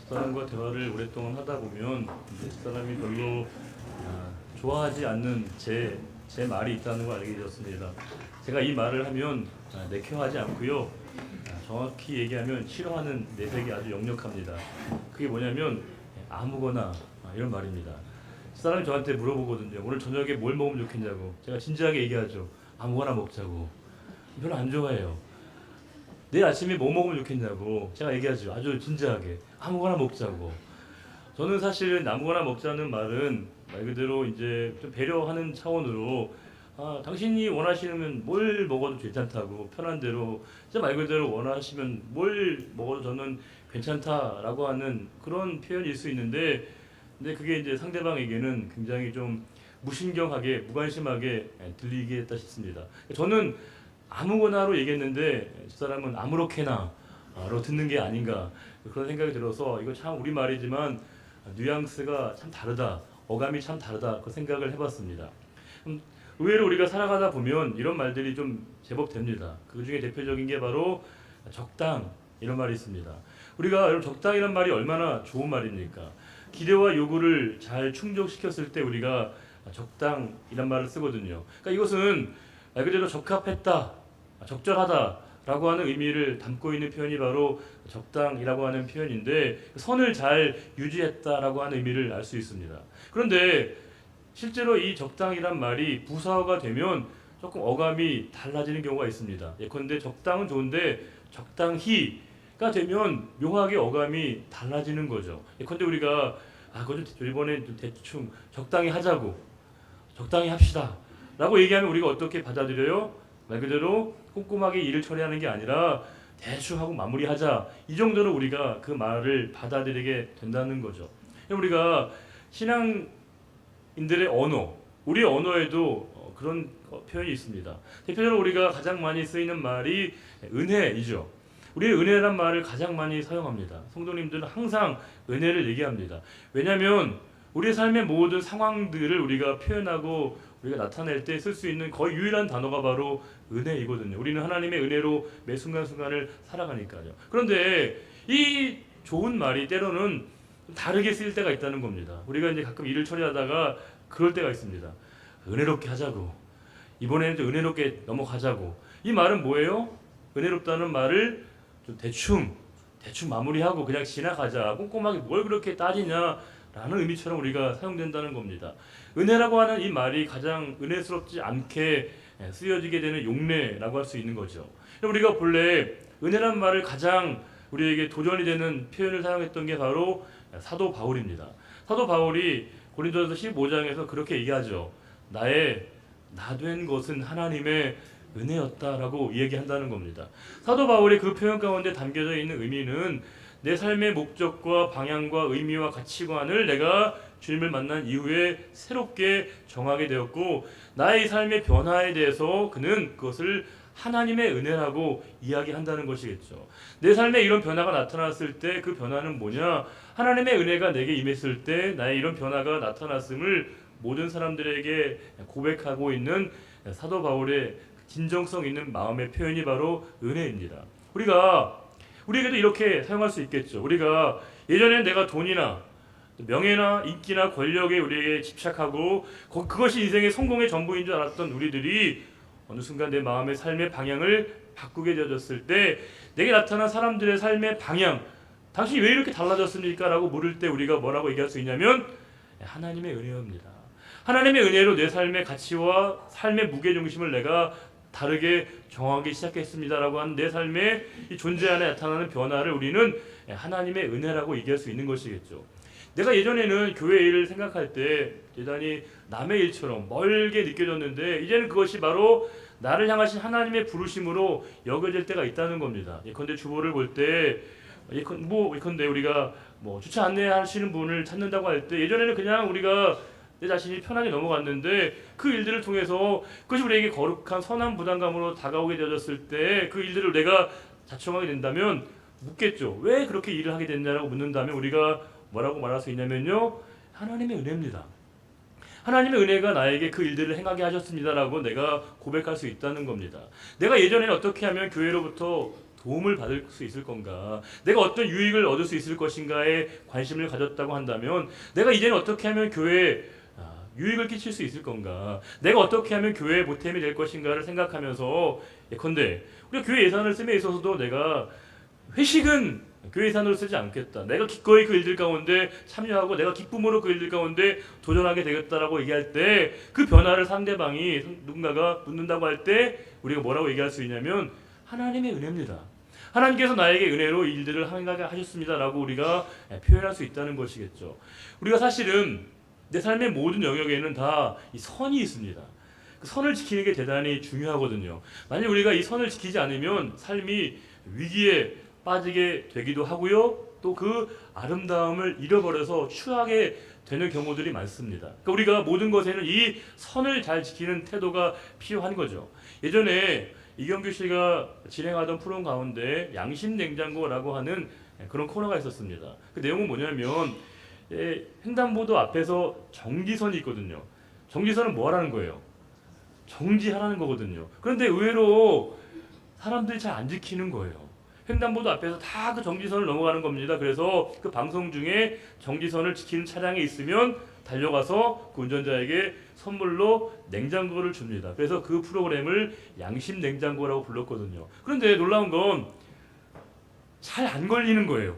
집사람과 대화를 오랫동안 하다 보면 이제 집사람이 별로 좋아하지 않는 제 말이 있다는 걸 알게 되었습니다. 제가 이 말을 하면 내켜하지 않고요. 정확히 얘기하면 싫어하는 내색이 아주 역력합니다. 그게 뭐냐면 아무거나 이런 말입니다. 집사람이 저한테 물어보거든요. 오늘 저녁에 뭘 먹으면 좋겠냐고. 제가 진지하게 얘기하죠. 아무거나 먹자고. 별로 안 좋아해요. 내일 아침에 뭐 먹으면 좋겠냐고 제가 얘기하죠. 아주 진지하게 아무거나 먹자고. 저는 사실은 아무거나 먹자는 말은 말 그대로 이제 좀 배려하는 차원으로 당신이 원하시면 뭘 먹어도 괜찮다고 편한 대로 진짜 말 그대로 원하시면 뭘 먹어도 저는 괜찮다라고 하는 그런 표현일 수 있는데 근데 그게 이제 상대방에게는 굉장히 좀 무신경하게 무관심하게 들리게 했다 싶습니다. 저는 아무거나로 얘기했는데 저 사람은 아무렇게나로 듣는 게 아닌가 그런 생각이 들어서 이거 참 우리말이지만 뉘앙스가 참 다르다 어감이 참 다르다 그 생각을 해봤습니다. 의외로 우리가 살아가다 보면 이런 말들이 좀 제법 됩니다. 그 중에 대표적인 게 바로 적당 이런 말이 있습니다. 우리가 여러분 적당이란 말이 얼마나 좋은 말입니까? 기대와 요구를 잘 충족시켰을 때 우리가 적당이란 말을 쓰거든요. 그러니까 이것은 말 그대로 적합했다, 적절하다라고 하는 의미를 담고 있는 표현이 바로 적당이라고 하는 표현인데 선을 잘 유지했다라고 하는 의미를 알 수 있습니다. 그런데 실제로 이 적당이란 말이 부사어가 되면 조금 어감이 달라지는 경우가 있습니다. 예컨대 적당은 좋은데 적당히가 되면 묘하게 어감이 달라지는 거죠. 예컨대 우리가 그거 좀 이번에 좀 대충 적당히 하자고 적당히 합시다 라고 얘기하면 우리가 어떻게 받아들여요? 말 그대로 꼼꼼하게 일을 처리하는 게 아니라 대충 하고 마무리하자 이 정도로 우리가 그 말을 받아들이게 된다는 거죠. 우리가 신앙인들의 언어, 우리의 언어에도 그런 표현이 있습니다. 대표적으로 우리가 가장 많이 쓰이는 말이 은혜이죠. 우리의 은혜란 말을 가장 많이 사용합니다. 성도님들은 항상 은혜를 얘기합니다. 왜냐하면 우리의 삶의 모든 상황들을 우리가 표현하고 우리가 나타낼 때 쓸 수 있는 거의 유일한 단어가 바로 은혜이거든요. 우리는 하나님의 은혜로 매 순간순간을 살아가니까요. 그런데 이 좋은 말이 때로는 다르게 쓰일 때가 있다는 겁니다. 우리가 이제 가끔 일을 처리하다가 그럴 때가 있습니다. 은혜롭게 하자고. 이번에는 좀 은혜롭게 넘어가자고. 이 말은 뭐예요? 은혜롭다는 말을 좀 대충 마무리하고 그냥 지나가자. 꼼꼼하게 뭘 그렇게 따지냐. 라는 의미처럼 우리가 사용된다는 겁니다. 은혜라고 하는 이 말이 가장 은혜스럽지 않게 쓰여지게 되는 용례라고 할 수 있는 거죠. 우리가 본래 은혜란 말을 가장 우리에게 도전이 되는 표현을 사용했던 게 바로 사도 바울입니다. 사도 바울이 고린도전서 15장에서 그렇게 얘기하죠. 나의 나된 것은 하나님의 은혜였다라고 얘기한다는 겁니다. 사도 바울의 그 표현 가운데 담겨져 있는 의미는 내 삶의 목적과 방향과 의미와 가치관을 내가 주님을 만난 이후에 새롭게 정하게 되었고 나의 삶의 변화에 대해서 그는 그것을 하나님의 은혜라고 이야기한다는 것이겠죠. 내 삶에 이런 변화가 나타났을 때 그 변화는 뭐냐? 하나님의 은혜가 내게 임했을 때 나의 이런 변화가 나타났음을 모든 사람들에게 고백하고 있는 사도 바울의 진정성 있는 마음의 표현이 바로 은혜입니다. 우리에게도 이렇게 사용할 수 있겠죠. 우리가 예전에는 내가 돈이나 명예나 인기나 권력에 우리에게 집착하고 그것이 인생의 성공의 전부인 줄 알았던 우리들이 어느 순간 내 마음의 삶의 방향을 바꾸게 되어졌을 때 내게 나타난 사람들의 삶의 방향 당신이 왜 이렇게 달라졌습니까? 라고 물을 때 우리가 뭐라고 얘기할 수 있냐면 하나님의 은혜입니다. 하나님의 은혜로 내 삶의 가치와 삶의 무게중심을 내가 다르게 정하기 시작했습니다라고 하는 내 삶의 이 존재 안에 나타나는 변화를 우리는 하나님의 은혜라고 얘기할 수 있는 것이겠죠. 내가 예전에는 교회 일을 생각할 때 대단히 남의 일처럼 멀게 느껴졌는데 이제는 그것이 바로 나를 향하신 하나님의 부르심으로 여겨질 때가 있다는 겁니다. 예컨대 주보를 볼 때 예컨대 우리가 주차 안내하시는 분을 찾는다고 할 때 예전에는 그냥 우리가 내 자신이 편하게 넘어갔는데 그 일들을 통해서 그것이 우리에게 거룩한 선한 부담감으로 다가오게 되어졌을 때 그 일들을 내가 자청하게 된다면 묻겠죠. 왜 그렇게 일을 하게 됐냐라고 묻는다면 우리가 뭐라고 말할 수 있냐면요. 하나님의 은혜입니다. 하나님의 은혜가 나에게 그 일들을 행하게 하셨습니다라고 내가 고백할 수 있다는 겁니다. 내가 예전에는 어떻게 하면 교회로부터 도움을 받을 수 있을 건가? 내가 어떤 유익을 얻을 수 있을 것인가에 관심을 가졌다고 한다면 내가 이제는 어떻게 하면 교회에 유익을 끼칠 수 있을 건가? 내가 어떻게 하면 교회에 보탬이 될 것인가를 생각하면서 예컨대 우리가 교회 예산을 씀에 있어서도 내가 회식은 교회 예산으로 쓰지 않겠다. 내가 기꺼이 그 일들 가운데 참여하고 내가 기쁨으로 그 일들 가운데 도전하게 되겠다라고 얘기할 때 그 변화를 상대방이 누군가가 묻는다고 할 때 우리가 뭐라고 얘기할 수 있냐면 하나님의 은혜입니다. 하나님께서 나에게 은혜로 이 일들을 하게 하셨습니다라고 우리가 표현할 수 있다는 것이겠죠. 우리가 사실은 내 삶의 모든 영역에는 다 이 선이 있습니다. 그 선을 지키는 게 대단히 중요하거든요. 만약 우리가 이 선을 지키지 않으면 삶이 위기에 빠지게 되기도 하고요. 또 그 아름다움을 잃어버려서 추하게 되는 경우들이 많습니다. 그러니까 우리가 모든 것에는 이 선을 잘 지키는 태도가 필요한 거죠. 예전에 이경규 씨가 진행하던 프로그램 가운데 양심냉장고라고 하는 그런 코너가 있었습니다. 그 내용은 뭐냐면 횡단보도 앞에서 정지선이 있거든요. 정지선은 뭐 하라는 거예요? 정지하라는 거거든요. 그런데 의외로 사람들이 잘 안 지키는 거예요. 횡단보도 앞에서 다 그 정지선을 넘어가는 겁니다. 그래서 그 방송 중에 정지선을 지키는 차량이 있으면 달려가서 그 운전자에게 선물로 냉장고를 줍니다. 그래서 그 프로그램을 양심 냉장고라고 불렀거든요. 그런데 놀라운 건 잘 안 걸리는 거예요.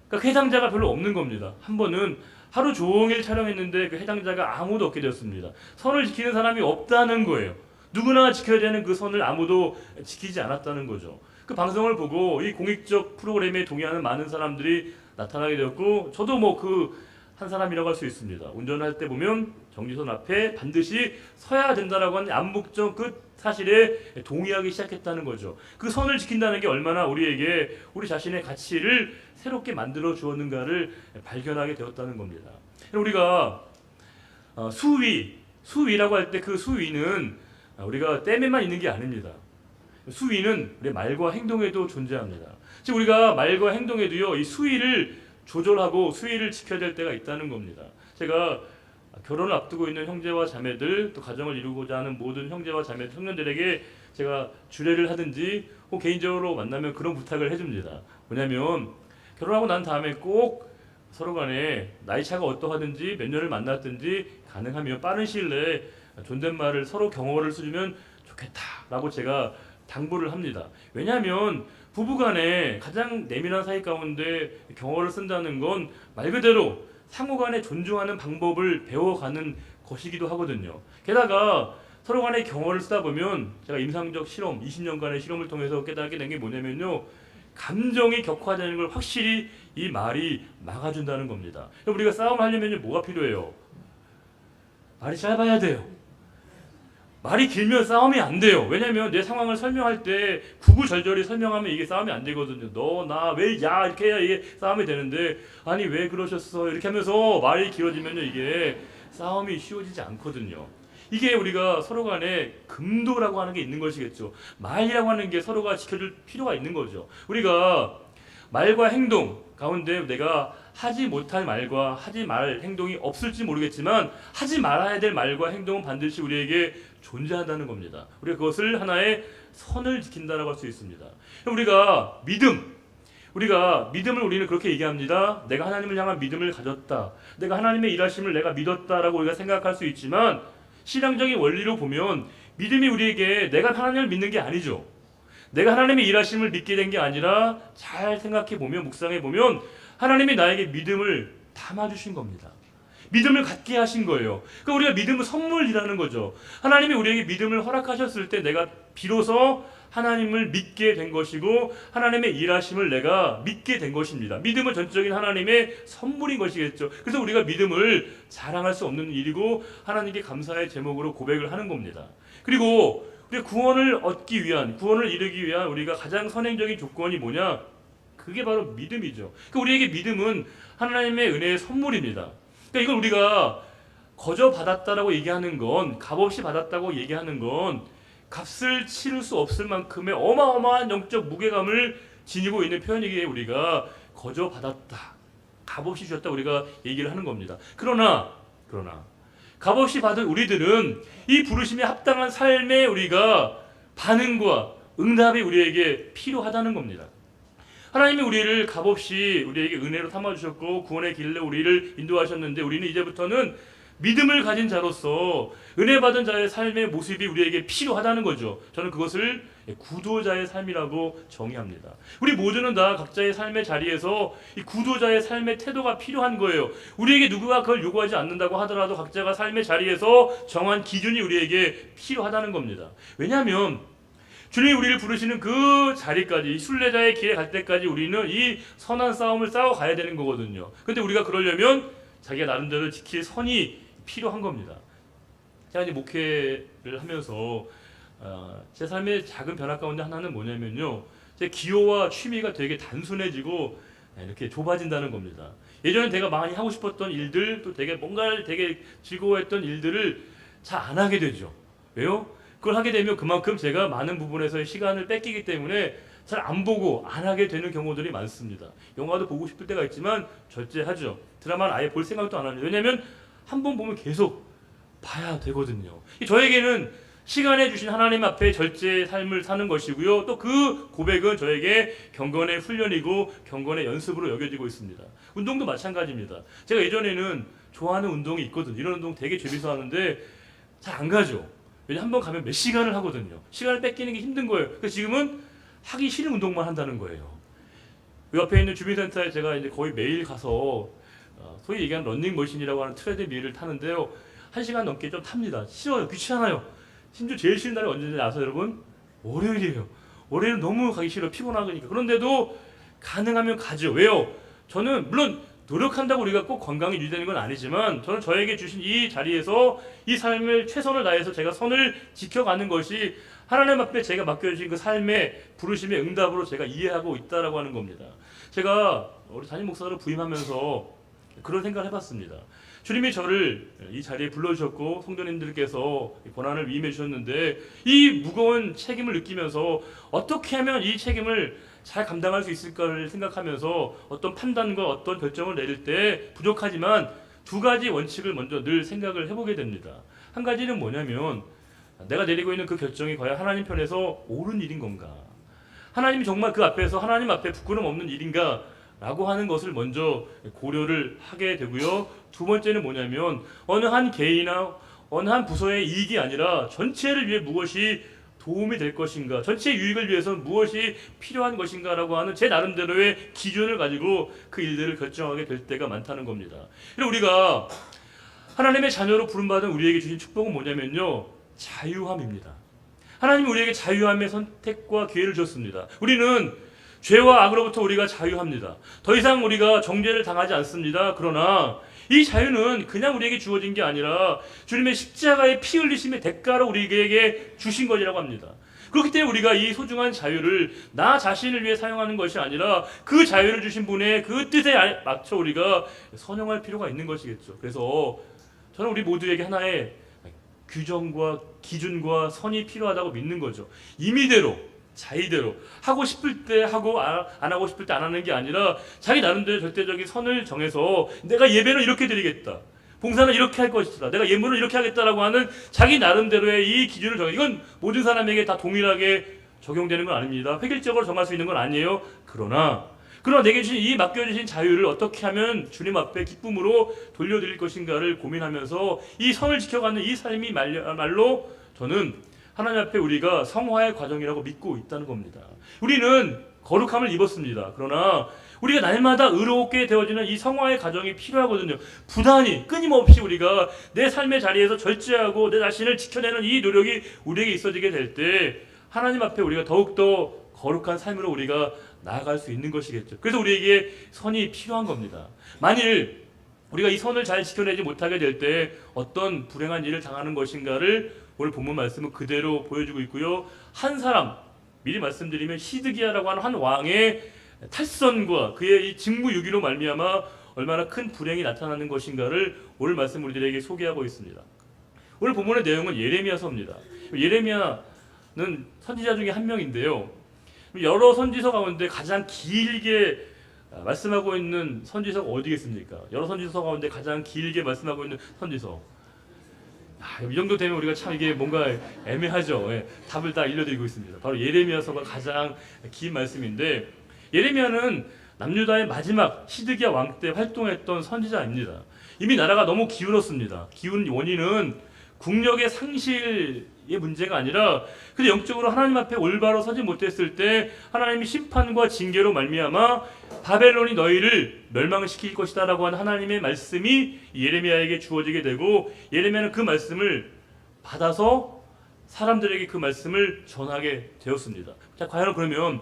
그러니까 그 해당자가 별로 없는 겁니다. 한 번은 하루 종일 촬영했는데 그 해당자가 아무도 없게 되었습니다. 선을 지키는 사람이 없다는 거예요. 누구나 지켜야 되는 그 선을 아무도 지키지 않았다는 거죠. 그 방송을 보고 이 공익적 프로그램에 동의하는 많은 사람들이 나타나게 되었고 저도 뭐 그 한 사람이라고 할 수 있습니다. 운전할 때 보면 정지선 앞에 반드시 서야 된다라고 하는 암묵적 그 사실에 동의하기 시작했다는 거죠. 그 선을 지킨다는 게 얼마나 우리에게 우리 자신의 가치를 새롭게 만들어 주었는가를 발견하게 되었다는 겁니다. 우리가 수위라고 할 때 그 수위는 우리가 댐에만 있는 게 아닙니다. 수위는 우리 말과 행동에도 존재합니다. 즉 우리가 말과 행동에도요 이 수위를 조절하고 수위를 지켜야 될 때가 있다는 겁니다. 제가 결혼을 앞두고 있는 형제와 자매들 또 가정을 이루고자 하는 모든 형제와 자매 청년들에게 제가 주례를 하든지 혹 개인적으로 만나면 그런 부탁을 해줍니다. 뭐냐면 결혼하고 난 다음에 꼭 서로 간에 나이 차가 어떠하든지 몇 년을 만났든지 가능하면 빠른 시일 내에 존댓말을 서로 경어를 써주면 좋겠다라고 제가 당부를 합니다. 왜냐하면 부부간에 가장 내밀한 사이 가운데 경어를 쓴다는 건 말 그대로 상호간에 존중하는 방법을 배워가는 것이기도 하거든요. 게다가 서로 간에 경어를 쓰다 보면 제가 임상적 실험 20년간의 실험을 통해서 깨닫게 된 게 뭐냐면요. 감정이 격화되는 걸 확실히 이 말이 막아준다는 겁니다. 우리가 싸움하려면 뭐가 필요해요? 말이 짧아야 돼요. 말이 길면 싸움이 안 돼요. 왜냐면 내 상황을 설명할 때 구구절절히 설명하면 이게 싸움이 안 되거든요. 너, 나, 왜, 야 이렇게 해야 이게 싸움이 되는데 아니 왜 그러셨어 이렇게 하면서 말이 길어지면요 이게 싸움이 쉬워지지 않거든요. 이게 우리가 서로 간에 금도라고 하는 게 있는 것이겠죠. 말이라고 하는 게 서로가 지켜줄 필요가 있는 거죠. 우리가 말과 행동 가운데 내가 하지 못할 말과 하지 말 행동이 없을지 모르겠지만 하지 말아야 될 말과 행동은 반드시 우리에게 존재한다는 겁니다. 우리가 그것을 하나의 선을 지킨다라고 할 수 있습니다. 우리가 믿음을 우리는 그렇게 얘기합니다. 내가 하나님을 향한 믿음을 가졌다. 내가 하나님의 일하심을 내가 믿었다라고 우리가 생각할 수 있지만 신앙적인 원리로 보면 믿음이 우리에게 내가 하나님을 믿는 게 아니죠. 내가 하나님의 일하심을 믿게 된 게 아니라 잘 생각해 보면 묵상해 보면 하나님이 나에게 믿음을 담아주신 겁니다. 믿음을 갖게 하신 거예요. 그러니까 우리가 믿음은 선물이라는 거죠. 하나님이 우리에게 믿음을 허락하셨을 때 내가 비로소 하나님을 믿게 된 것이고 하나님의 일하심을 내가 믿게 된 것입니다. 믿음은 전적인 하나님의 선물인 것이겠죠. 그래서 우리가 믿음을 자랑할 수 없는 일이고 하나님께 감사의 제목으로 고백을 하는 겁니다. 그리고 우리 구원을 얻기 위한, 구원을 이루기 위한 우리가 가장 선행적인 조건이 뭐냐? 그게 바로 믿음이죠. 그러니까 우리에게 믿음은 하나님의 은혜의 선물입니다. 그러니까 이걸 우리가 거저 받았다라고 얘기하는 건, 값없이 받았다고 얘기하는 건 값을 치를 수 없을 만큼의 어마어마한 영적 무게감을 지니고 있는 표현이기에 우리가 거저 받았다, 값없이 주셨다 우리가 얘기를 하는 겁니다. 그러나 값없이 받은 우리들은 이 부르심에 합당한 삶에 우리가 반응과 응답이 우리에게 필요하다는 겁니다. 하나님이 우리를 값없이 우리에게 은혜로 삼아주셨고 구원의 길로 우리를 인도하셨는데 우리는 이제부터는 믿음을 가진 자로서 은혜 받은 자의 삶의 모습이 우리에게 필요하다는 거죠. 저는 그것을 구도자의 삶이라고 정의합니다. 우리 모두는 다 각자의 삶의 자리에서 이 구도자의 삶의 태도가 필요한 거예요. 우리에게 누구가 그걸 요구하지 않는다고 하더라도 각자가 삶의 자리에서 정한 기준이 우리에게 필요하다는 겁니다. 왜냐하면 주님이 우리를 부르시는 그 자리까지, 순례자의 길에 갈 때까지 우리는 이 선한 싸움을 싸워 가야 되는 거거든요. 근데 우리가 그러려면 자기가 나름대로 지킬 선이 필요한 겁니다. 제가 이제 목회를 하면서 제 삶의 작은 변화 가운데 하나는 뭐냐면요, 제 기호와 취미가 되게 단순해지고 이렇게 좁아진다는 겁니다. 예전에 제가 많이 하고 싶었던 일들, 또 되게 뭔가를 되게 즐거워했던 일들을 잘 안 하게 되죠. 왜요? 그걸 하게 되면 그만큼 제가 많은 부분에서의 시간을 뺏기기 때문에 잘 안 보고 안 하게 되는 경우들이 많습니다. 영화도 보고 싶을 때가 있지만 절제하죠. 드라마는 아예 볼 생각도 안 합니다. 왜냐하면 한 번 보면 계속 봐야 되거든요. 저에게는 시간에 주신 하나님 앞에 절제의 삶을 사는 것이고요. 또 그 고백은 저에게 경건의 훈련이고 경건의 연습으로 여겨지고 있습니다. 운동도 마찬가지입니다. 제가 예전에는 좋아하는 운동이 있거든요. 이런 운동 되게 재밌어 하는데 잘 안 가죠. 왜냐면 한 번 가면 몇 시간을 하거든요. 시간을 뺏기는 게 힘든 거예요. 그래서 지금은 하기 싫은 운동만 한다는 거예요. 그 옆에 있는 주민센터에 제가 이제 거의 매일 가서 소위 얘기하는 런닝머신이라고 하는 트레드밀을 타는데요. 1시간 넘게 좀 탑니다. 싫어요. 귀찮아요. 심지어 제일 싫은 날이 언제인지 아세요, 여러분? 월요일이에요. 월요일은 너무 가기 싫어. 피곤하니까. 그런데도 가능하면 가죠. 왜요? 저는 물론 노력한다고 우리가 꼭 건강이 유지되는 건 아니지만 저는 저에게 주신 이 자리에서 이 삶을 최선을 다해서 제가 선을 지켜가는 것이 하나님 앞에 제가 맡겨주신 그 삶의 부르심의 응답으로 제가 이해하고 있다라고 하는 겁니다. 제가 우리 담임 목사로 부임하면서 그런 생각을 해봤습니다. 주님이 저를 이 자리에 불러주셨고 성도님들께서 고난을 위임해 주셨는데 이 무거운 책임을 느끼면서 어떻게 하면 이 책임을 잘 감당할 수 있을까를 생각하면서 어떤 판단과 어떤 결정을 내릴 때 부족하지만 두 가지 원칙을 먼저 늘 생각을 해보게 됩니다. 한 가지는 뭐냐면 내가 내리고 있는 그 결정이 과연 하나님 편에서 옳은 일인 건가? 하나님이 정말 그 앞에서 하나님 앞에 부끄럼 없는 일인가? 라고 하는 것을 먼저 고려를 하게 되고요. 두 번째는 뭐냐면 어느 한 개인이나 어느 한 부서의 이익이 아니라 전체를 위해 무엇이 도움이 될 것인가, 전체 유익을 위해서 무엇이 필요한 것인가라고 하는 제 나름대로의 기준을 가지고 그 일들을 결정하게 될 때가 많다는 겁니다. 우리가 하나님의 자녀로 부름받은 우리에게 주신 축복은 뭐냐면요, 자유함입니다. 하나님이 우리에게 자유함의 선택과 기회를 줬습니다. 우리는 죄와 악으로부터 우리가 자유합니다. 더 이상 우리가 정죄를 당하지 않습니다. 그러나 이 자유는 그냥 우리에게 주어진 게 아니라 주님의 십자가의 피 흘리심의 대가로 우리에게 주신 것이라고 합니다. 그렇기 때문에 우리가 이 소중한 자유를 나 자신을 위해 사용하는 것이 아니라 그 자유를 주신 분의 그 뜻에 맞춰 우리가 선용할 필요가 있는 것이겠죠. 그래서 저는 우리 모두에게 하나의 규정과 기준과 선이 필요하다고 믿는 거죠. 임의대로 자의대로 하고 싶을 때 하고 안 하고 싶을 때 안 하는 게 아니라 자기 나름대로 절대적인 선을 정해서 내가 예배는 이렇게 드리겠다, 봉사는 이렇게 할 것이다, 내가 예물은 이렇게 하겠다라고 하는 자기 나름대로의 이 기준을 정해. 이건 모든 사람에게 다 동일하게 적용되는 건 아닙니다. 획일적으로 정할 수 있는 건 아니에요. 그러나 내게 주신 이 맡겨주신 자유를 어떻게 하면 주님 앞에 기쁨으로 돌려드릴 것인가를 고민하면서 이 선을 지켜가는 이 삶이 말로 저는 하나님 앞에 우리가 성화의 과정이라고 믿고 있다는 겁니다. 우리는 거룩함을 입었습니다. 그러나 우리가 날마다 의롭게 되어지는 이 성화의 과정이 필요하거든요. 부단히 끊임없이 우리가 내 삶의 자리에서 절제하고 내 자신을 지켜내는 이 노력이 우리에게 있어지게 될 때 하나님 앞에 우리가 더욱더 거룩한 삶으로 우리가 나아갈 수 있는 것이겠죠. 그래서 우리에게 선이 필요한 겁니다. 만일 우리가 이 선을 잘 지켜내지 못하게 될 때 어떤 불행한 일을 당하는 것인가를 오늘 본문 말씀은 그대로 보여주고 있고요. 한 사람, 미리 말씀드리면 시드기야라고 하는 한 왕의 탈선과 그의 이 직무유기로 말미암아 얼마나 큰 불행이 나타나는 것인가를 오늘 말씀 우리들에게 소개하고 있습니다. 오늘 본문의 내용은 예레미야서입니다. 예레미야는 선지자 중에 한 명인데요. 여러 선지서 가운데 가장 길게 말씀하고 있는 선지서가 어디겠습니까? 여러 선지서 가운데 가장 길게 말씀하고 있는 선지서 이 정도 되면 우리가 참 이게 뭔가 애매하죠. 예, 답을 다 일러드리고 있습니다. 바로 예레미야서가 가장 긴 말씀인데, 예레미야는 남유다의 마지막 시드기야 왕 때 활동했던 선지자입니다. 이미 나라가 너무 기울었습니다. 기운 원인은 국력의 상실의 문제가 아니라 근데 영적으로 하나님 앞에 올바로 서지 못했을 때 하나님이 심판과 징계로 말미암아 바벨론이 너희를 멸망시킬 것이다라고 하는 하나님의 말씀이 예레미야에게 주어지게 되고, 예레미야는 그 말씀을 받아서 사람들에게 그 말씀을 전하게 되었습니다. 자, 과연 그러면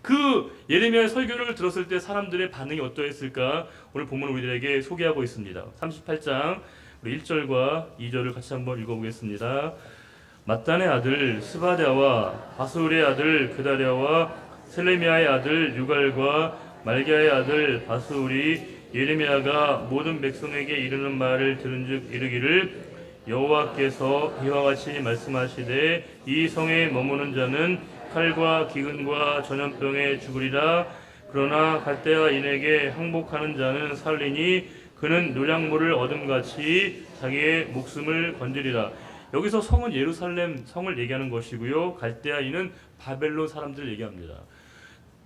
그 예레미야의 설교를 들었을 때 사람들의 반응이 어떠했을까? 오늘 본문 우리들에게 소개하고 있습니다. 38장 1절과 2절을 같이 한번 읽어보겠습니다. mattan의 아들 스바랴와 바술의 아들 그다랴와 셀레미야의 아들 유갈과 말기야의 아들 바술이 예레미야가 모든 백성에게 이르는 말을 들은즉 이르기를, 여호와께서 이와 같이 말씀하시되 이 성에 머무는 자는 칼과 기근과 전염병에 죽으리라. 그러나 갈대아인에게 항복하는 자는 살리니 그는 노량물을 얻음같이 자기의 목숨을 건지리라. 여기서 성은 예루살렘 성을 얘기하는 것이고요, 갈대아인은 바벨론 사람들을 얘기합니다.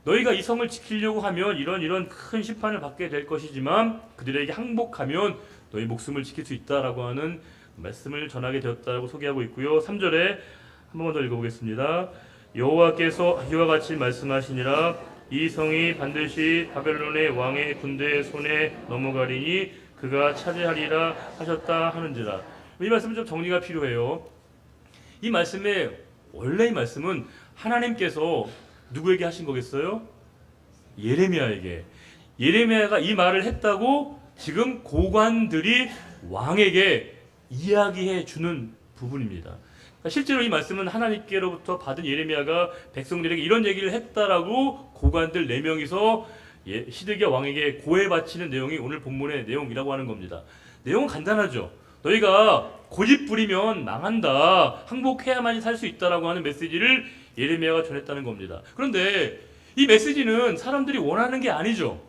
너희가 이 성을 지키려고 하면 이런 큰 심판을 받게 될 것이지만 그들에게 항복하면 너희 목숨을 지킬 수 있다라고 하는 말씀을 전하게 되었다고 소개하고 있고요. 3절에 한 번 더 읽어보겠습니다. 여호와께서 이와 같이 말씀하시니라. 이 성이 반드시 바벨론의 왕의 군대의 손에 넘어가리니 그가 차지하리라 하셨다 하는지라. 이 말씀은 좀 정리가 필요해요. 이 말씀의 원래 이 말씀은 하나님께서 누구에게 하신 거겠어요? 예레미야에게. 예레미야가 이 말을 했다고 지금 고관들이 왕에게 이야기해 주는 부분입니다. 실제로 이 말씀은 하나님께로부터 받은 예레미야가 백성들에게 이런 얘기를 했다라고 고관들 4명이서 시드기야 왕에게 고해 바치는 내용이 오늘 본문의 내용이라고 하는 겁니다. 내용은 간단하죠. 너희가 고집 부리면 망한다, 항복해야만이 살 수 있다라고 하는 메시지를 예레미야가 전했다는 겁니다. 그런데 이 메시지는 사람들이 원하는 게 아니죠.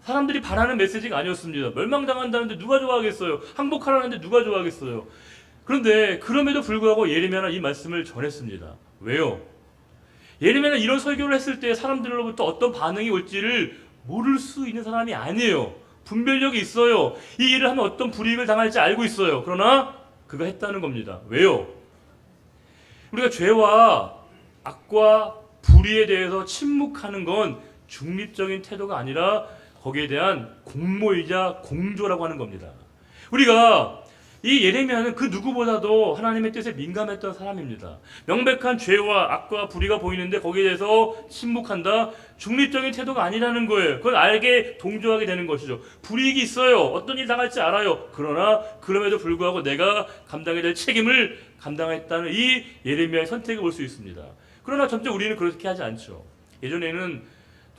사람들이 바라는 메시지가 아니었습니다. 멸망당한다는데 누가 좋아하겠어요? 항복하라는데 누가 좋아하겠어요? 그런데 그럼에도 불구하고 예레미야는 이 말씀을 전했습니다. 왜요? 예레미야는 이런 설교를 했을 때 사람들로부터 어떤 반응이 올지를 모를 수 있는 사람이 아니에요. 분별력이 있어요. 이 일을 하면 어떤 불이익을 당할지 알고 있어요. 그러나 그가 했다는 겁니다. 왜요? 우리가 죄와 악과 불의에 대해서 침묵하는 건 중립적인 태도가 아니라 거기에 대한 공모이자 공조라고 하는 겁니다. 우리가 이 예레미야는 그 누구보다도 하나님의 뜻에 민감했던 사람입니다. 명백한 죄와 악과 불의가 보이는데 거기에 대해서 침묵한다? 중립적인 태도가 아니라는 거예요. 그걸 알게 동조하게 되는 것이죠. 불이익이 있어요. 어떤 일 당할지 알아요. 그러나 그럼에도 불구하고 내가 감당해야 될 책임을 감당했다는 이 예레미야의 선택을 볼 수 있습니다. 그러나 점점 우리는 그렇게 하지 않죠. 예전에는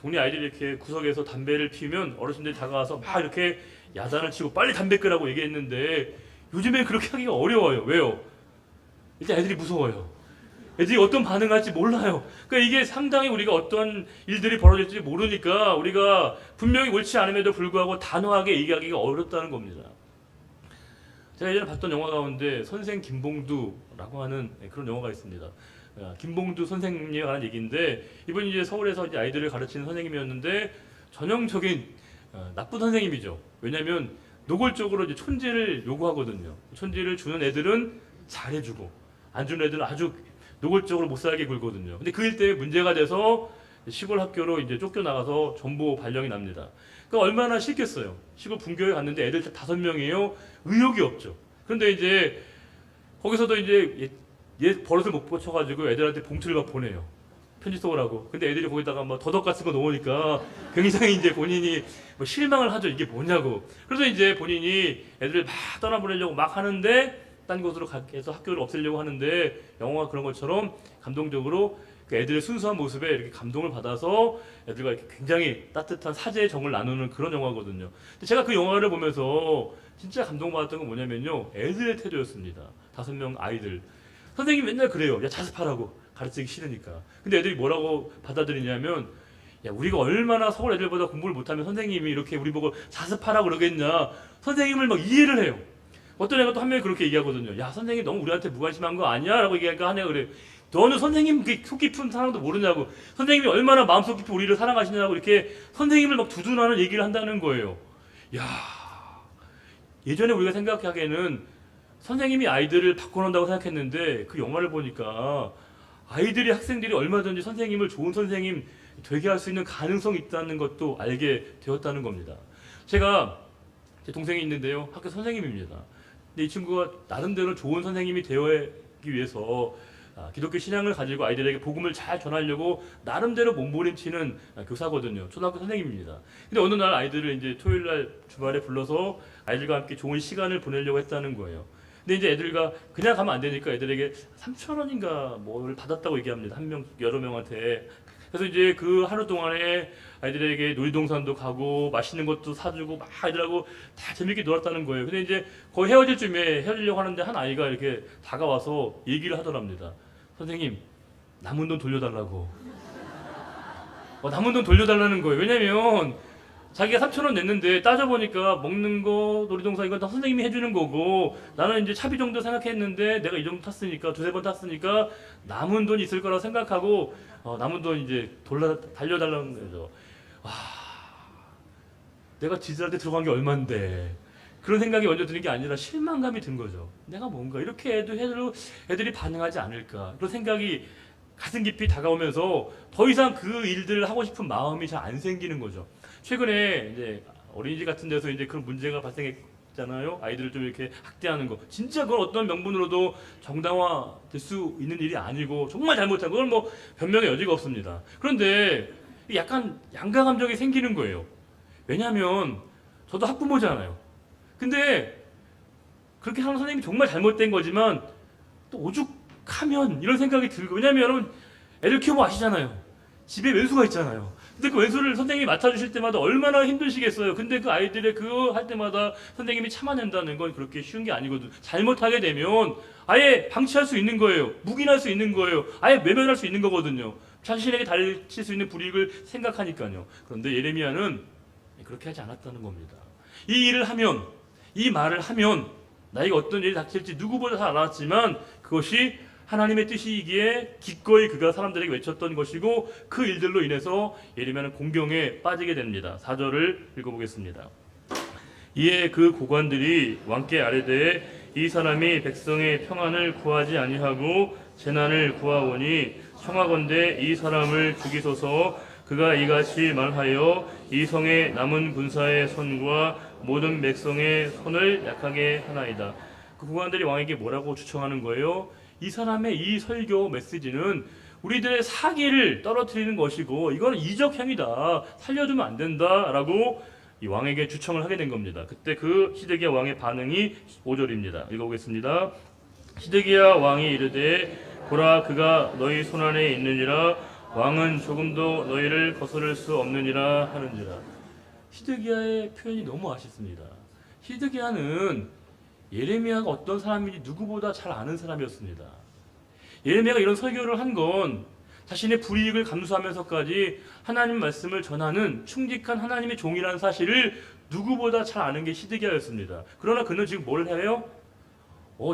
동네 아이들이 이렇게 구석에서 담배를 피우면 어르신들이 다가와서 막 이렇게 야단을 치고 빨리 담배 끄라고 얘기했는데 요즘에 그렇게 하기가 어려워요. 왜요? 일단 애들이 무서워요. 애들이 어떤 반응할지 몰라요. 그러니까 이게 상당히 우리가 어떤 일들이 벌어질지 모르니까 우리가 분명히 옳지 않음에도 불구하고 단호하게 얘기하기가 어렵다는 겁니다. 제가 예전에 봤던 영화 가운데 선생 김봉두라고 하는 그런 영화가 있습니다. 김봉두 선생님에 관한 얘기인데, 이분이 이제 서울에서 이제 아이들을 가르치는 선생님이었는데 전형적인 나쁜 선생님이죠. 왜냐하면 노골적으로 이제 촌지를 요구하거든요. 촌지를 주는 애들은 잘해주고 안 주는 애들은 아주 노골적으로 못 살게 굴거든요. 근데 그 일 때문에 문제가 돼서 시골 학교로 이제 쫓겨나가서 전보 발령이 납니다. 그러니까 얼마나 싫겠어요. 시골 분교에 갔는데 애들 5명이에요. 의욕이 없죠. 그런데 이제 거기서도 이제 얘 버릇을 못 고쳐가지고 애들한테 봉투를 막 보내요. 편지 써오라고. 근데 애들이 거기다가 막 더덕 같은 거 넣으니까 굉장히 이제 본인이 뭐 실망을 하죠. 이게 뭐냐고. 그래서 이제 본인이 애들을 막 떠나보내려고 막 하는데 딴 곳으로 해서 학교를 없애려고 하는데 영화가 그런 것처럼 감동적으로 그 애들의 순수한 모습에 이렇게 감동을 받아서 애들과 이렇게 굉장히 따뜻한 사제의 정을 나누는 그런 영화거든요. 근데 제가 그 영화를 보면서 진짜 감동받았던 건 뭐냐면요, 애들의 태도였습니다. 5명 아이들. 선생님이 맨날 그래요. 야, 자습하라고. 가르치기 싫으니까. 근데 애들이 뭐라고 받아들이냐면, 야, 우리가 얼마나 서울 애들보다 공부를 못하면 선생님이 이렇게 우리 보고 자습하라고 그러겠냐. 선생님을 막 이해를 해요. 어떤 애가 또 한 명이 그렇게 얘기하거든요. 야, 선생님 너무 우리한테 무관심한 거 아니야? 라고 얘기하니까 한 애가 그래. 너는 선생님 그 속 깊은 사랑도 모르냐고. 선생님이 얼마나 마음속 깊이 우리를 사랑하시냐고 이렇게 선생님을 막 두둔하는 얘기를 한다는 거예요. 야, 예전에 우리가 생각하기에는 선생님이 아이들을 바꿔놓는다고 생각했는데 그 영화를 보니까 아이들이 학생들이 얼마든지 선생님을 좋은 선생님 되게 할 수 있는 가능성이 있다는 것도 알게 되었다는 겁니다. 제가 제 동생이 있는데요. 학교 선생님입니다. 근데 이 친구가 나름대로 좋은 선생님이 되기 위해서 기독교 신앙을 가지고 아이들에게 복음을 잘 전하려고 나름대로 몸부림치는 교사거든요. 초등학교 선생님입니다. 근데 어느 날 아이들을 이제 토요일 날 주말에 불러서 아이들과 함께 좋은 시간을 보내려고 했다는 거예요. 근데 이제 애들과 그냥 가면 안 되니까 애들에게 3,000원인가 뭐를 받았다고 얘기합니다. 한 명, 여러 명한테. 그래서 이제 그 하루 동안에 아이들에게 놀이동산도 가고 맛있는 것도 사주고 막 아이들하고 다 재밌게 놀았다는 거예요. 근데 이제 거의 헤어질 쯤에 헤어지려고 하는데 한 아이가 이렇게 다가와서 얘기를 하더랍니다. 선생님, 남은 돈 돌려달라고. 남은 돈 돌려달라는 거예요. 왜냐면 자기가 3,000원 냈는데 따져보니까 먹는 거, 놀이동산 이건 다 선생님이 해주는 거고 나는 이제 차비 정도 생각했는데 내가 이 정도 탔으니까 두세 번 탔으니까 남은 돈 있을 거라고 생각하고 남은 돈 이제 달려달라는 거죠. 와, 내가 지들한테 들어간 게 얼만데 그런 생각이 먼저 드는 게 아니라 실망감이 든 거죠. 내가 뭔가 이렇게 해도 애들이 반응하지 않을까 그런 생각이 가슴 깊이 다가오면서 더 이상 그 일들을 하고 싶은 마음이 잘 안 생기는 거죠. 최근에 이제 어린이집 같은 데서 이제 그런 문제가 발생했잖아요. 아이들을 좀 이렇게 학대하는 거. 진짜 그건 어떤 명분으로도 정당화 될 수 있는 일이 아니고 정말 잘못한 그건 뭐 변명의 여지가 없습니다. 그런데 약간 양가 감정이 생기는 거예요. 왜냐하면 저도 학부모잖아요. 근데 그렇게 하는 선생님이 정말 잘못된 거지만 또 오죽하면 이런 생각이 들고 왜냐하면 여러분 애들 키우면 아시잖아요. 집에 왼수가 있잖아요. 근데 그 왼수를 선생님이 맡아주실 때마다 얼마나 힘드시겠어요. 근데 그 아이들의 그거 할 때마다 선생님이 참아낸다는 건 그렇게 쉬운 게 아니거든요. 잘못하게 되면 아예 방치할 수 있는 거예요. 묵인할 수 있는 거예요. 아예 외면할 수 있는 거거든요. 자신에게 닥칠 수 있는 불이익을 생각하니까요. 그런데 예레미야는 그렇게 하지 않았다는 겁니다. 이 일을 하면, 이 말을 하면 나에게 어떤 일이 닥칠지 누구보다 잘 알았지만 그것이 하나님의 뜻이기에 기꺼이 그가 사람들에게 외쳤던 것이고 그 일들로 인해서 예레미야는 공경에 빠지게 됩니다. 4절을 읽어보겠습니다. 이에 그 고관들이 왕께 아뢰되 이 사람이 백성의 평안을 구하지 아니하고 재난을 구하오니 청하건대 이 사람을 죽이소서. 그가 이같이 말하여 이 성의 남은 군사의 손과 모든 백성의 손을 약하게 하나이다. 그 고관들이 왕에게 뭐라고 추청하는 거예요? 이 사람의 이 설교 메시지는 우리들의 사기를 떨어뜨리는 것이고 이거는 이적행위다. 살려주면 안 된다라고 이 왕에게 추청을 하게 된 겁니다. 그때 그 시드기야 왕의 반응이 5절입니다. 읽어보겠습니다. 시드기야 왕이 이르되 보라 그가 너희 손안에 있느니라 왕은 조금도 너희를 거스를 수 없느니라 하는지라. 시드기야의 표현이 너무 아쉽습니다. 시드기야는 예레미야가 어떤 사람인지 누구보다 잘 아는 사람이었습니다. 예레미야가 이런 설교를 한 건 자신의 불이익을 감수하면서까지 하나님 말씀을 전하는 충직한 하나님의 종이라는 사실을 누구보다 잘 아는 게 시드기야였습니다. 그러나 그는 지금 뭘 해요?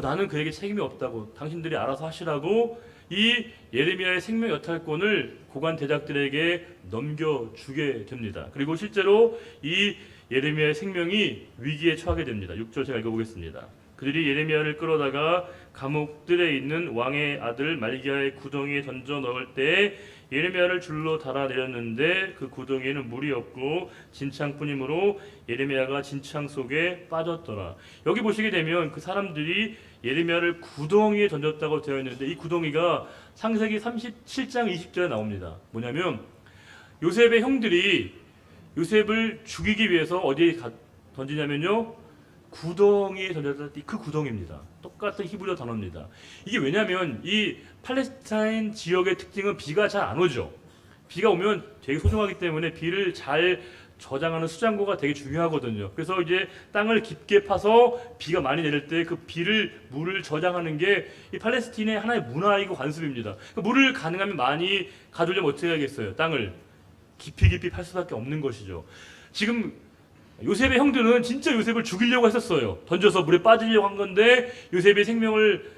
나는 그에게 책임이 없다고 당신들이 알아서 하시라고 이 예레미야의 생명 여탈권을 고관 대작들에게 넘겨주게 됩니다. 그리고 실제로 이 예레미야의 생명이 위기에 처하게 됩니다. 6절 제가 읽어보겠습니다. 그들이 예레미야를 끌어다가 감옥들에 있는 왕의 아들 말기야의 구덩이에 던져 넣을 때 예레미야를 줄로 달아내렸는데 그 구덩이에는 물이 없고 진창뿐이므로 예레미야가 진창 속에 빠졌더라. 여기 보시게 되면 그 사람들이 예레미야를 구덩이에 던졌다고 되어 있는데 이 구덩이가 창세기 37장 20절에 나옵니다. 뭐냐면 요셉의 형들이 요셉을 죽이기 위해서 어디에 던지냐면요 구덩이에 던졌을 때 그 구덩이입니다. 똑같은 히브리어 단어입니다. 이게 왜냐하면 이 팔레스타인 지역의 특징은 비가 잘 안 오죠. 비가 오면 되게 소중하기 때문에 비를 잘 저장하는 수장고가 되게 중요하거든요. 그래서 이제 땅을 깊게 파서 비가 많이 내릴 때 그 물을 저장하는 게 이 팔레스틴의 하나의 문화이고 관습입니다. 그러니까 물을 가능하면 많이 가두려면 어떻게 해야겠어요? 땅을 깊이 팔 수밖에 없는 것이죠. 지금 요셉의 형들은 진짜 요셉을 죽이려고 했었어요. 던져서 물에 빠지려고 한 건데 요셉의 생명을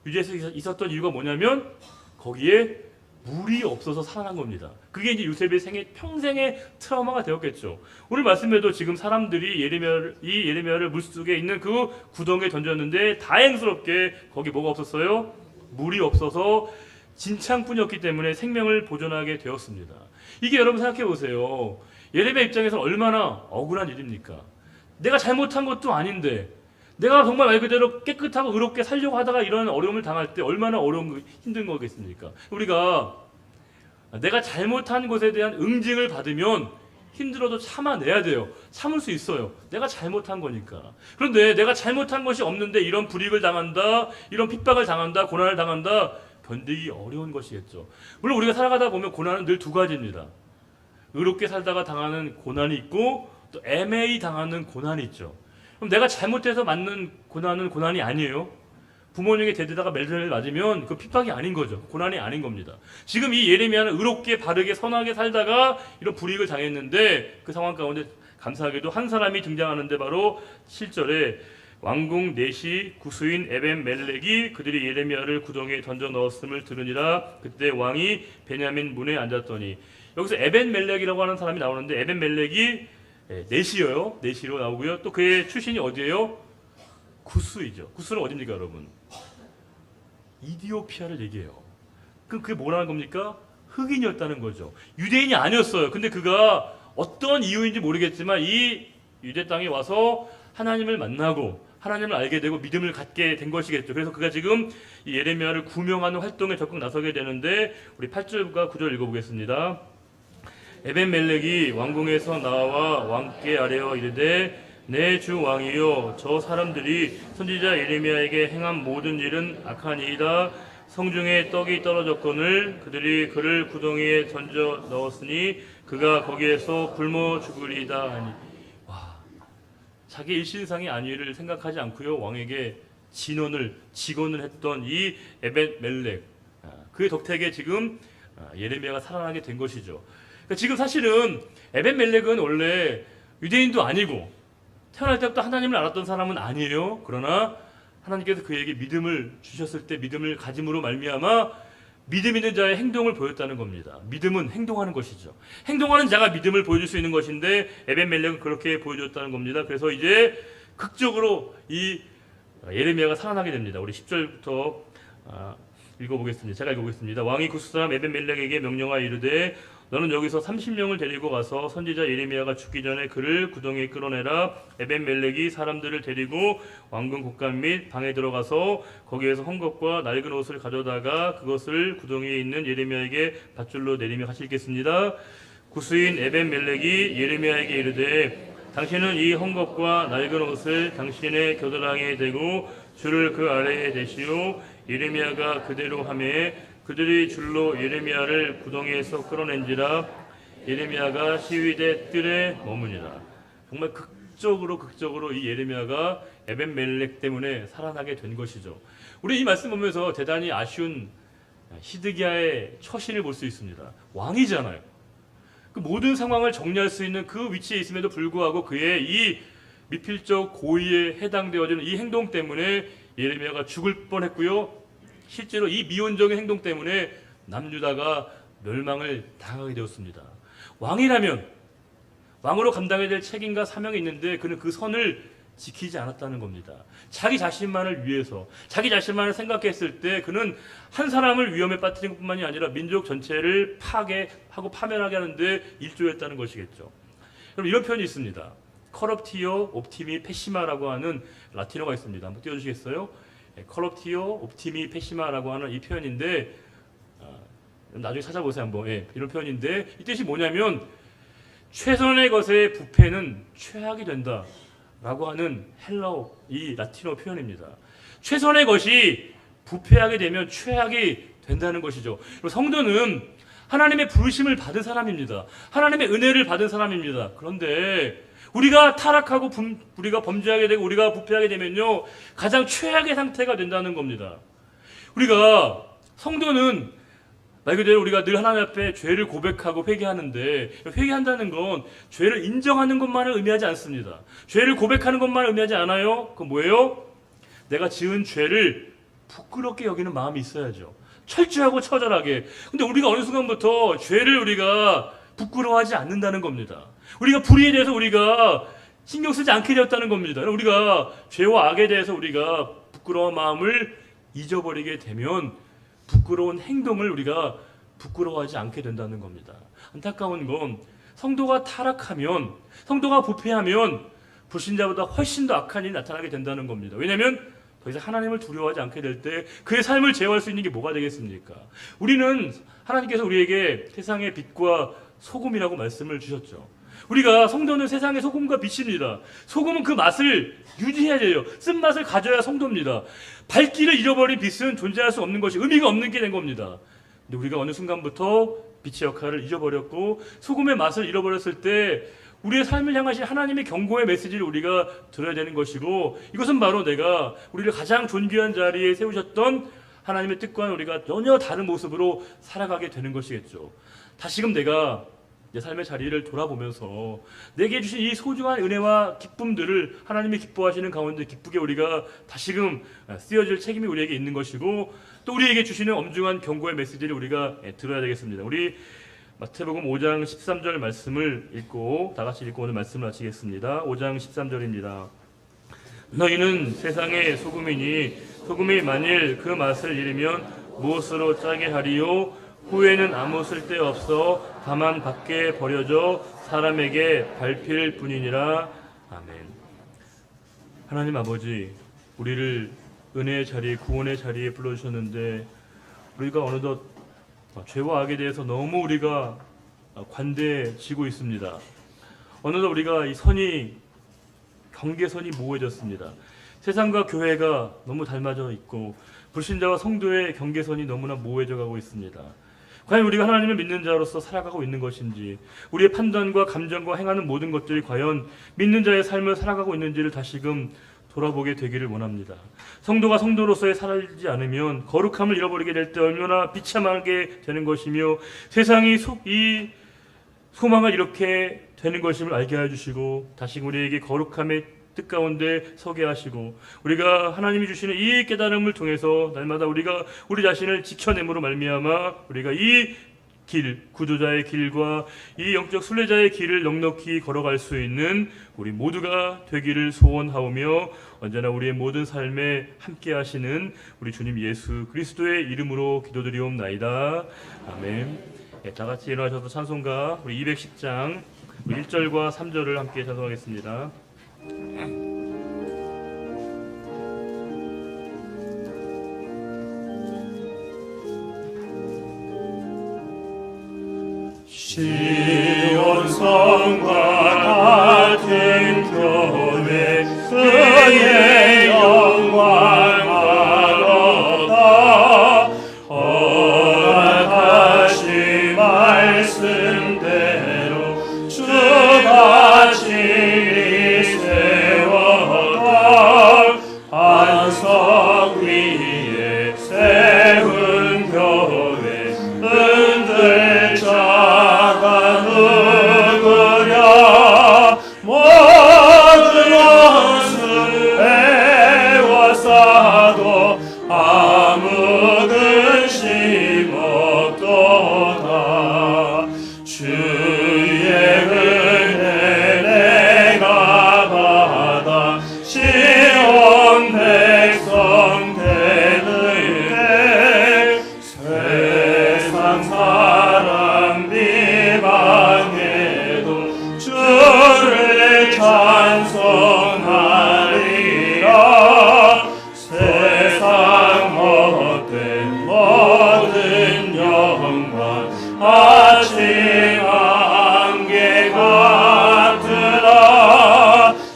유지해서 있었던 이유가 뭐냐면 거기에 물이 없어서 살아난 겁니다. 그게 이제 요셉의 평생의 트라우마가 되었겠죠. 오늘 말씀에도 지금 사람들이 예레미야를 물속에 있는 그 구덩이에 던졌는데 다행스럽게 거기 뭐가 없었어요? 물이 없어서 진창뿐이었기 때문에 생명을 보존하게 되었습니다. 이게 여러분 생각해 보세요. 예레미야 입장에서 얼마나 억울한 일입니까? 내가 잘못한 것도 아닌데 내가 정말 말 그대로 깨끗하고 의롭게 살려고 하다가 이런 어려움을 당할 때 얼마나 힘든 거겠습니까? 우리가 내가 잘못한 것에 대한 응징을 받으면 힘들어도 참아내야 돼요. 참을 수 있어요. 내가 잘못한 거니까. 그런데 내가 잘못한 것이 없는데 이런 불이익을 당한다, 이런 핍박을 당한다, 고난을 당한다, 견디기 어려운 것이겠죠. 물론 우리가 살아가다 보면 고난은 늘 두 가지입니다. 의롭게 살다가 당하는 고난이 있고 또 애매히 당하는 고난이 있죠. 그럼 내가 잘못해서 맞는 고난은 고난이 아니에요. 부모님에게 대들다가 멜전을 맞으면 그 핍박이 아닌 거죠. 고난이 아닌 겁니다. 지금 이 예레미야는 의롭게 바르게 선하게 살다가 이런 불이익을 당했는데 그 상황 가운데 감사하게도 한 사람이 등장하는데 바로 7절에 왕궁 내시 구수인 에벤멜렉이 그들이 예레미야를 구덩이에 던져 넣었음을 들으니라. 그때 왕이 베냐민 문에 앉았더니, 여기서 에벤멜렉이라고 하는 사람이 나오는데 에벤멜렉이 내시여요. 내시로 나오고요. 또 그의 출신이 어디예요? 구스이죠. 구스는 어디입니까, 여러분? 이디오피아를 얘기해요. 그럼 그게 뭐라는 겁니까? 흑인이었다는 거죠. 유대인이 아니었어요. 근데 그가 어떤 이유인지 모르겠지만 이 유대 땅에 와서 하나님을 만나고 하나님을 알게 되고 믿음을 갖게 된 것이겠죠. 그래서 그가 지금 이 예레미야를 구명하는 활동에 적극 나서게 되는데 우리 8절과 9절 읽어보겠습니다. 에벤멜렉이 왕궁에서 나와 왕께 아뢰어 이르되 내 주 왕이여, 저 사람들이 선지자 예레미야에게 행한 모든 일은 악하니이다. 성중에 떡이 떨어졌거늘 그들이 그를 구덩이에 던져 넣었으니 그가 거기에서 굶어 죽으리이다 하니. 와, 자기 일신상의 안위를 생각하지 않고요 왕에게 직언을 했던 이 에벤멜렉, 그의 덕택에 지금 예레미야가 살아나게 된 것이죠. 그러니까 지금 사실은 에벤멜렉은 원래 유대인도 아니고 태어날 때부터 하나님을 알았던 사람은 아니에요. 그러나 하나님께서 그에게 믿음을 주셨을 때 믿음을 가짐으로 말미암아 믿음 있는 자의 행동을 보였다는 겁니다. 믿음은 행동하는 것이죠. 행동하는 자가 믿음을 보여줄 수 있는 것인데 에벤멜렉은 그렇게 보여줬다는 겁니다. 그래서 이제 극적으로 이 예레미야가 살아나게 됩니다. 우리 10절부터 읽어보겠습니다. 제가 읽어보겠습니다. 왕이 구스 사람 에벤멜렉에게 명령하여 이르되 너는 여기서 30명을 데리고 가서 선지자 예레미야가 죽기 전에 그를 구덩이에 끌어내라. 에벤멜렉이 사람들을 데리고 왕궁 곳간 및 방에 들어가서 거기에서 헝겊과 낡은 옷을 가져다가 그것을 구덩이에 있는 예레미야에게 밧줄로 내리며 같이 읽겠습니다. 구스인 에벤멜렉이 예레미야에게 이르되 당신은 이 헝겊과 낡은 옷을 당신의 겨드랑이에 대고 줄을 그 아래에 대시오. 예레미야가 그대로 하매 그들이 줄로 예레미야를 구덩이에서 끌어낸지라. 예레미야가 시위대 뜰에 머무니라. 정말 극적으로 이 예레미야가 에벤멜렉 때문에 살아나게 된 것이죠. 우리 이 말씀 보면서 대단히 아쉬운 시드기야의 처신을 볼 수 있습니다. 왕이잖아요. 그 모든 상황을 정리할 수 있는 그 위치에 있음에도 불구하고 그의 이 미필적 고의에 해당되어지는 이 행동 때문에 예레미야가 죽을 뻔했고요. 실제로 이 미온적인 행동 때문에 남유다가 멸망을 당하게 되었습니다. 왕이라면 왕으로 감당해야 될 책임과 사명이 있는데 그는 그 선을 지키지 않았다는 겁니다. 자기 자신만을 위해서, 자기 자신만을 생각했을 때 그는 한 사람을 위험에 빠뜨린 것뿐만이 아니라 민족 전체를 파괴하고 파멸하게 하는데 일조했다는 것이겠죠. 그럼 이런 표현이 있습니다. 커럽티오 옵티미 페시마라고 하는 라틴어가 있습니다. 한번 띄워주시겠어요? 커럽티오 옵티미 페시마라고 하는 이 표현인데 나중에 찾아보세요 한번. 이런 표현인데 이 뜻이 뭐냐면 최선의 것의 부패는 최악이 된다 라고 하는 헬라어 이 라틴어 표현입니다. 최선의 것이 부패하게 되면 최악이 된다는 것이죠. 그리고 성도는 하나님의 부르심을 받은 사람입니다. 하나님의 은혜를 받은 사람입니다. 그런데 우리가 타락하고 우리가 범죄하게 되고 우리가 부패하게 되면요 가장 최악의 상태가 된다는 겁니다. 우리가 성도는 말 그대로 우리가 늘 하나님 앞에 죄를 고백하고 회개하는데, 회개한다는 건 죄를 인정하는 것만을 의미하지 않습니다. 죄를 고백하는 것만을 의미하지 않아요. 그건 뭐예요? 내가 지은 죄를 부끄럽게 여기는 마음이 있어야죠. 철저하고 처절하게. 근데 우리가 어느 순간부터 죄를 우리가 부끄러워하지 않는다는 겁니다. 우리가 불의에 대해서 우리가 신경 쓰지 않게 되었다는 겁니다. 우리가 죄와 악에 대해서 우리가 부끄러운 마음을 잊어버리게 되면 부끄러운 행동을 우리가 부끄러워하지 않게 된다는 겁니다. 안타까운 건 성도가 타락하면, 성도가 부패하면 불신자보다 훨씬 더 악한 일이 나타나게 된다는 겁니다. 왜냐하면 더 이상 하나님을 두려워하지 않게 될 때 그의 삶을 제어할 수 있는 게 뭐가 되겠습니까? 우리는 하나님께서 우리에게 세상의 빛과 소금이라고 말씀을 주셨죠. 우리가 성도는 세상의 소금과 빛입니다. 소금은 그 맛을 유지해야 돼요. 쓴맛을 가져야 성도입니다. 밝기를 잃어버린 빛은 존재할 수 없는 것이 의미가 없는 게 된 겁니다. 근데 우리가 어느 순간부터 빛의 역할을 잊어버렸고 소금의 맛을 잃어버렸을 때 우리의 삶을 향하신 하나님의 경고의 메시지를 우리가 들어야 되는 것이고, 이것은 바로 내가 우리를 가장 존귀한 자리에 세우셨던 하나님의 뜻과는 우리가 전혀 다른 모습으로 살아가게 되는 것이겠죠. 다시금 내가 내 삶의 자리를 돌아보면서 내게 주신 이 소중한 은혜와 기쁨들을 하나님이 기뻐하시는 가운데 기쁘게 우리가 다시금 쓰여질 책임이 우리에게 있는 것이고, 또 우리에게 주시는 엄중한 경고의 메시지를 우리가 들어야 되겠습니다. 우리 마태복음 5장 13절 말씀을 읽고 다 같이 읽고 오늘 말씀을 마치겠습니다. 5장 13절입니다. 너희는 세상의 소금이니 소금이 만일 그 맛을 잃으면 무엇으로 짜게 하리요? 후에는 아무 쓸데없어 다만 밖에 버려져 사람에게 밟힐 뿐이니라. 아멘. 하나님 아버지, 우리를 은혜의 자리, 구원의 자리에 불러주셨는데 우리가 어느덧 죄와 악에 대해서 너무 우리가 관대해지고 있습니다. 어느덧 우리가 이 경계선이 모호해졌습니다. 세상과 교회가 너무 닮아져 있고 불신자와 성도의 경계선이 너무나 모호해져 가고 있습니다. 과연 우리가 하나님을 믿는 자로서 살아가고 있는 것인지, 우리의 판단과 감정과 행하는 모든 것들이 과연 믿는 자의 삶을 살아가고 있는지를 다시금 돌아보게 되기를 원합니다. 성도가 성도로서의 살지 않으면 거룩함을 잃어버리게 될 때 얼마나 비참하게 되는 것이며 세상이 이 소망을 이렇게 되는 것임을 알게 해주시고 다시금 우리에게 거룩함의 뜻 가운데 서게 하시고 우리가 하나님이 주시는 이 깨달음을 통해서 날마다 우리가 우리 자신을 지켜냄으로 말미암아 우리가 이 길, 구조자의 길과 이 영적 순례자의 길을 넉넉히 걸어갈 수 있는 우리 모두가 되기를 소원하오며 언제나 우리의 모든 삶에 함께 하시는 우리 주님 예수 그리스도의 이름으로 기도드리옵나이다. 아멘. 네, 다 같이 일어나셔서 찬송가 우리 210장 1절과 3절을 함께 찬송하겠습니다. 시온 성과 같은 교회 그의 영광만 얻다 허락하신 말씀대로 주가 진리 세워다 반석 위에 세운 교회 흔들 자가 누구랴 모든 것을 배워싸도 아무 근심 없도다. 주의 은혜 내가 받아 시온 백성 되는데 세상 사람 비방해도 주를 찬송하리라. 세상 헛된 모든 영광 하지 안개 같으라.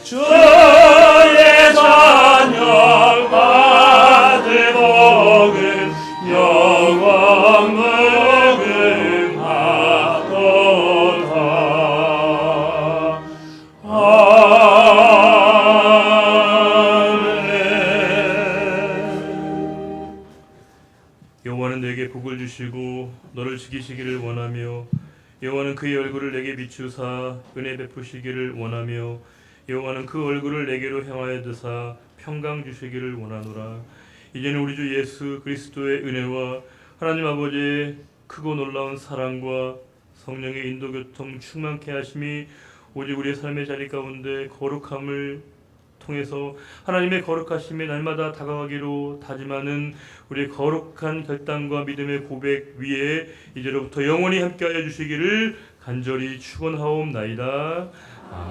주의 자녀 받을 복은 영원 무궁하도다. 아멘. 여호와는 내게 복을 주시고 너를 지키시기를 원하며 여호와는 그의 얼굴을 내게 비추사 은혜 베푸시기를 원하며 여호와는 그 얼굴을 내게로 향하여 드사 평강 주시기를 원하노라. 이제는 우리 주 예수 그리스도의 은혜와 하나님 아버지의 크고 놀라운 사랑과 성령의 인도 교통 충만케 하심이 오직 우리의 삶의 자리 가운데 거룩함을 통해서 하나님의 거룩하심에 날마다 다가가기로 다짐하는 우리의 거룩한 결단과 믿음의 고백 위에 이제로부터 영원히 함께하여 주시기를 간절히 축원하옵나이다. 아멘.